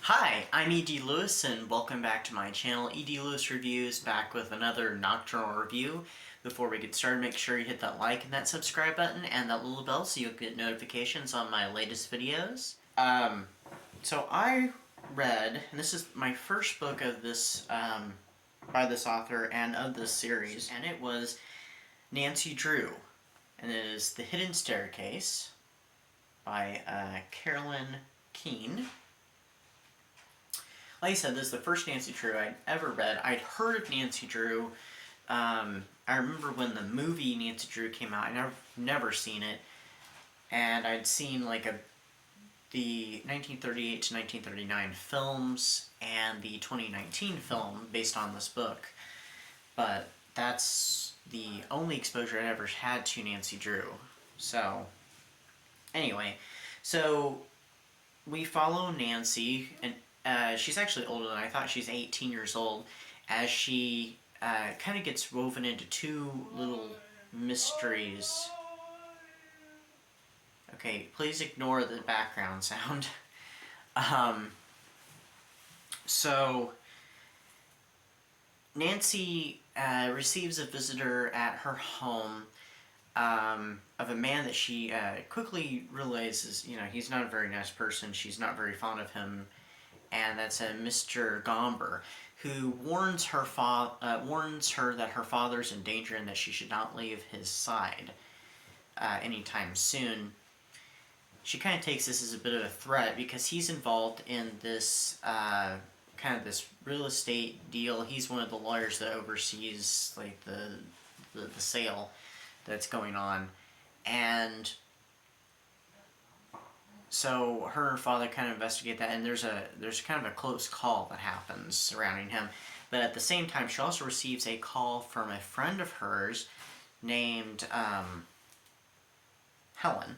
Hi, I'm E.D. Lewis and welcome back to my channel. E.D. Lewis Reviews, back with another nocturnal review. Before we get started, make sure you hit that like and that subscribe button and that little bell so you'll get notifications on my latest videos. So I read, and this is my first book of this, by this author and of this series, and it was Nancy Drew, and it is The Hidden Staircase by Carolyn Keene. Like I said, this is the first Nancy Drew I'd ever read. I'd heard of Nancy Drew. I remember when the movie Nancy Drew came out. I'd never seen it. And I'd seen like the 1938 to 1939 films and the 2019 film based on this book. But that's the only exposure I ever had to Nancy Drew. So, anyway. So, we follow Nancy, and she's actually older than I thought. She's 18 years old, as she kind of gets woven into two little mysteries. Okay, please ignore the background sound. So, Nancy receives a visitor at her home of a man that she quickly realizes, he's not a very nice person. She's not very fond of him. And that's a Mr. Gomber, who warns her that her father's in danger and that she should not leave his side anytime soon. She kind of takes this as a bit of a threat because he's involved in this kind of this real estate deal. He's one of the lawyers that oversees like the sale that's going on, and so her and her father kind of investigate that, and there's kind of a close call that happens surrounding him. But at the same time, she also receives a call from a friend of hers named Helen.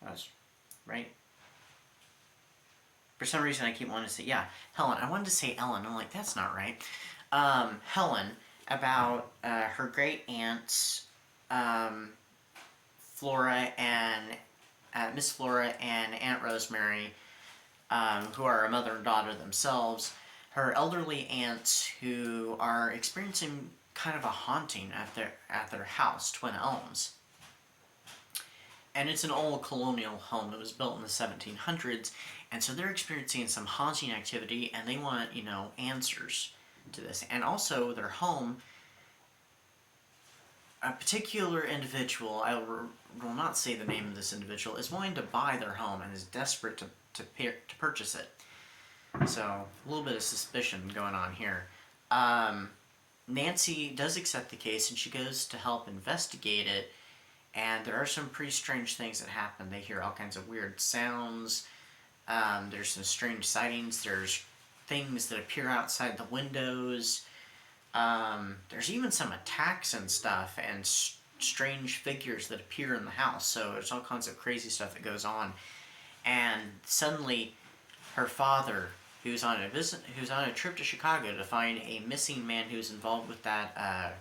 That was right. For some reason, I keep wanting to say, Helen. I wanted to say Ellen. I'm like, that's not right. Helen, about her great aunts, Flora and Miss Flora and Aunt Rosemary, who are a mother and daughter themselves, her elderly aunts who are experiencing kind of a haunting at their house, Twin Elms. And it's an old colonial home that was built in the 1700s, and so they're experiencing some haunting activity, and they want, answers to this. And also, their home, a particular individual, I will not say the name of this individual, is willing to buy their home and is desperate to purchase it. So, a little bit of suspicion going on here. Nancy does accept the case, and she goes to help investigate it, and there are some pretty strange things that happen. They hear all kinds of weird sounds, there's some strange sightings, there's things that appear outside the windows. There's even some attacks and stuff, and strange figures that appear in the house. So there's all kinds of crazy stuff that goes on. And suddenly, her father, who's on a trip to Chicago to find a missing man who's involved with that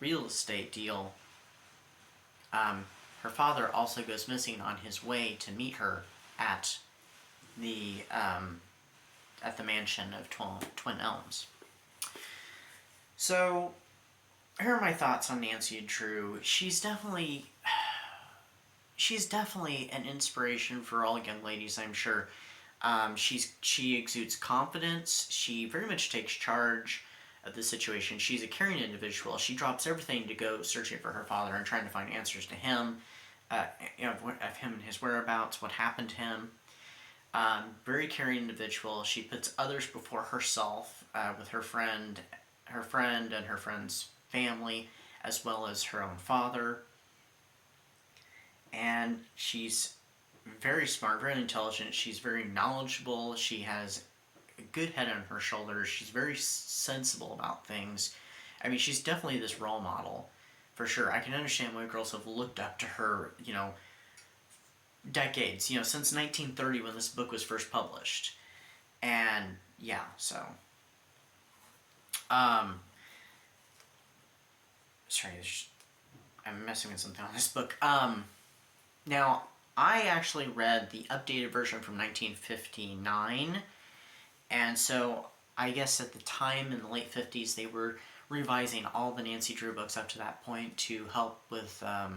real estate deal, her father also goes missing on his way to meet her at the mansion of Twin Elms. So, here are my thoughts on Nancy Drew. She's definitely an inspiration for all young ladies, I'm sure. She exudes confidence. She very much takes charge of the situation. She's a caring individual. She drops everything to go searching for her father and trying to find answers to him, of him and his whereabouts, what happened to him. Very caring individual. She puts others before herself, with her friend and her friend's family, as well as her own father. And she's very smart, very intelligent. She's very knowledgeable. She has a good head on her shoulders. She's very sensible about things. I mean, she's definitely this role model, for sure. I can understand why girls have looked up to her, decades, since 1930 when this book was first published. And, so... sorry, I'm messing with something on this book. Now, I actually read the updated version from 1959, And so I guess at the time in the late 50s, they were revising all the Nancy Drew books up to that point to help with, I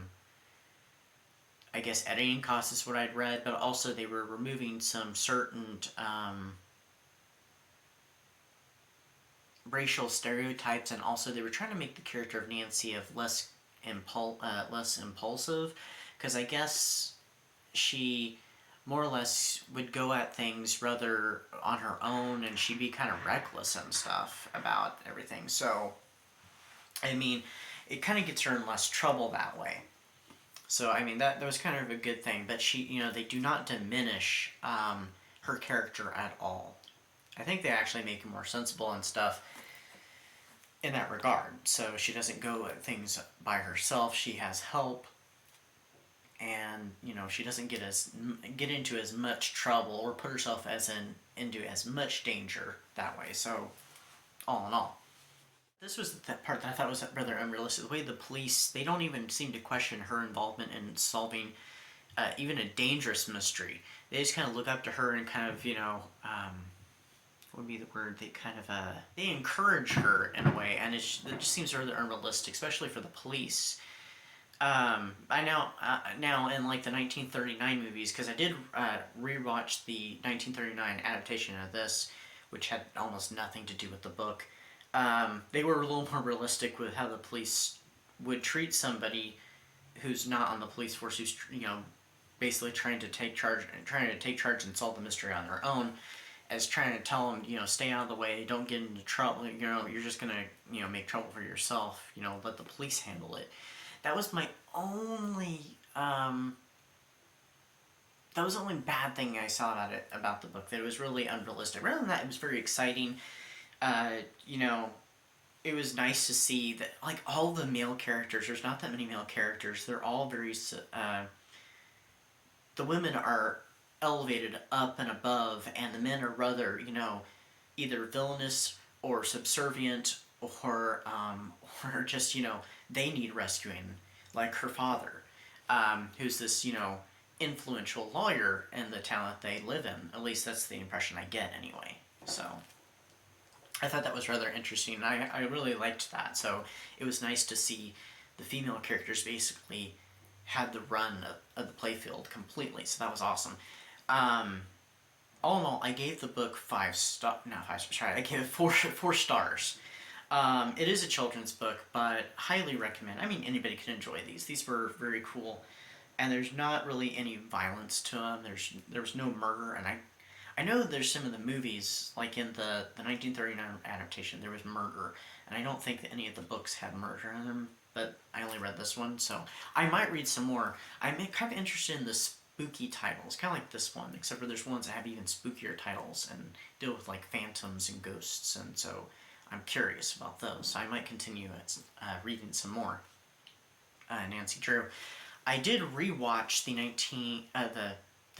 guess, editing costs is what I'd read, but also they were removing some certain racial stereotypes, and also they were trying to make the character of Nancy of less impulsive, because I guess she more or less would go at things rather on her own, and she'd be kind of reckless and stuff about everything. So, I mean, it kind of gets her in less trouble that way. So, I mean, that was kind of a good thing. But they do not diminish her character at all. I think they actually make her more sensible and stuff in that regard. So she doesn't go at things by herself. She has help, and she doesn't get into as much trouble or put herself into as much danger that way. So, all in all, this was the part that I thought was rather unrealistic. The way the police, they don't even seem to question her involvement in solving even a dangerous mystery. They just kind of look up to her and kind of what would be the word? They encourage her in a way, and it just seems rather unrealistic, especially for the police. I now in like the 1939 movies, because I did rewatch the 1939 adaptation of this, which had almost nothing to do with the book. They were a little more realistic with how the police would treat somebody who's not on the police force, who's basically trying to take charge and solve the mystery on their own, as trying to tell them, stay out of the way, don't get into trouble, you're just gonna, make trouble for yourself, let the police handle it. That was my only, that was the only bad thing I saw about the book, that it was really unrealistic. Rather than that, it was very exciting. It was nice to see that, like, all the male characters, there's not that many male characters, they're all very, the women are elevated up and above, and the men are rather, either villainous or subservient, or just, they need rescuing, like her father, who's this, influential lawyer in the town that they live in. At least that's the impression I get anyway. So I thought that was rather interesting. I really liked that. So it was nice to see the female characters basically had the run of the playfield completely. So that was awesome. All in all, I gave the book 5 stars. Not 5 stars. Sorry, I gave it 4 stars. It is a children's book, but highly recommend. I mean, anybody can enjoy these. These were very cool, and there's not really any violence to them. There was no murder, and I know there's some of the movies, like in the 1939 adaptation, there was murder, and I don't think that any of the books had murder in them, but I only read this one, so I might read some more. I'm kind of interested in the spooky titles, kind of like this one, except for there's ones that have even spookier titles and deal with like phantoms and ghosts, and so I'm curious about those. So I might continue reading some more Nancy Drew. I did rewatch the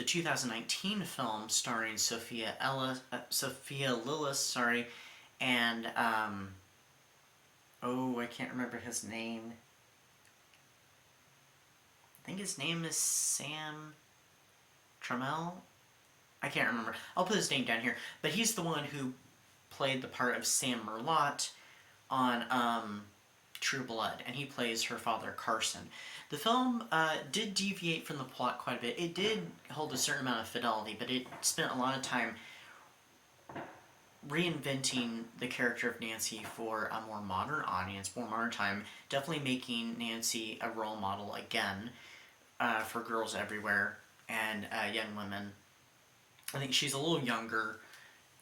2019 film starring Sophia Lillis, and I can't remember his name. I think his name is Sam Trammell. I can't remember. I'll put his name down here. But he's the one who played the part of Sam Merlot on True Blood, and he plays her father, Carson. The film did deviate from the plot quite a bit. It did hold a certain amount of fidelity, but it spent a lot of time reinventing the character of Nancy for a more modern audience, more modern time, definitely making Nancy a role model again for girls everywhere and young women. I think she's a little younger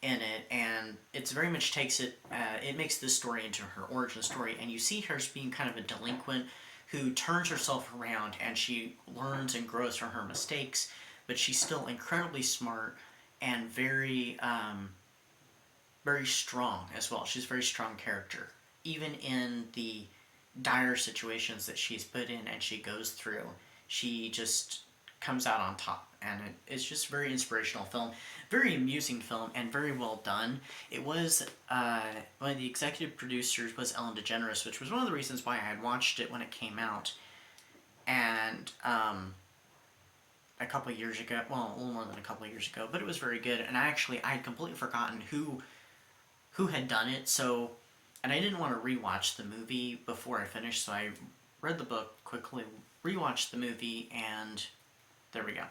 in it, and it's very much it makes this story into her origin story, and you see her as being kind of a delinquent who turns herself around, and she learns and grows from her mistakes, but she's still incredibly smart and very very strong as well. She's a very strong character, even in the dire situations that she's put in and she goes through. She just comes out on top, and it's just a very inspirational film, very amusing film, and very well done. It was one of the executive producers was Ellen DeGeneres, which was one of the reasons why I had watched it when it came out, and a couple years ago. Well, a little more than a couple years ago, but it was very good. And I had completely forgotten who had done it. So, and I didn't want to rewatch the movie before I finished, so I read the book quickly, rewatched the movie, and there we go.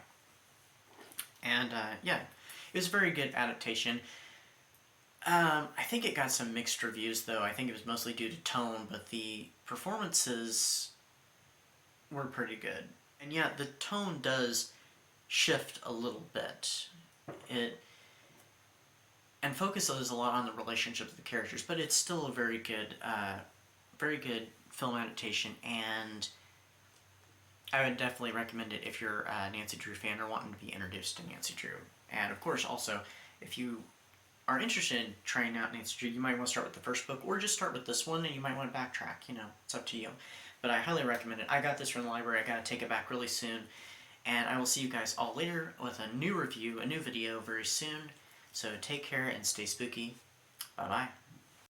And yeah, it was a very good adaptation. I think it got some mixed reviews, though. I think it was mostly due to tone, but the performances were pretty good. And yeah, the tone does shift a little bit. It and focuses a lot on the relationships of the characters, but it's still a very good film adaptation, and I would definitely recommend it if you're a Nancy Drew fan or wanting to be introduced to Nancy Drew. And of course, also, if you are interested in trying out Nancy Drew, you might want to start with the first book, or just start with this one, and you might want to backtrack. You know, it's up to you. But I highly recommend it. I got this from the library. I gotta take it back really soon. And I will see you guys all later with a new review, a new video very soon. So take care and stay spooky. Bye-bye.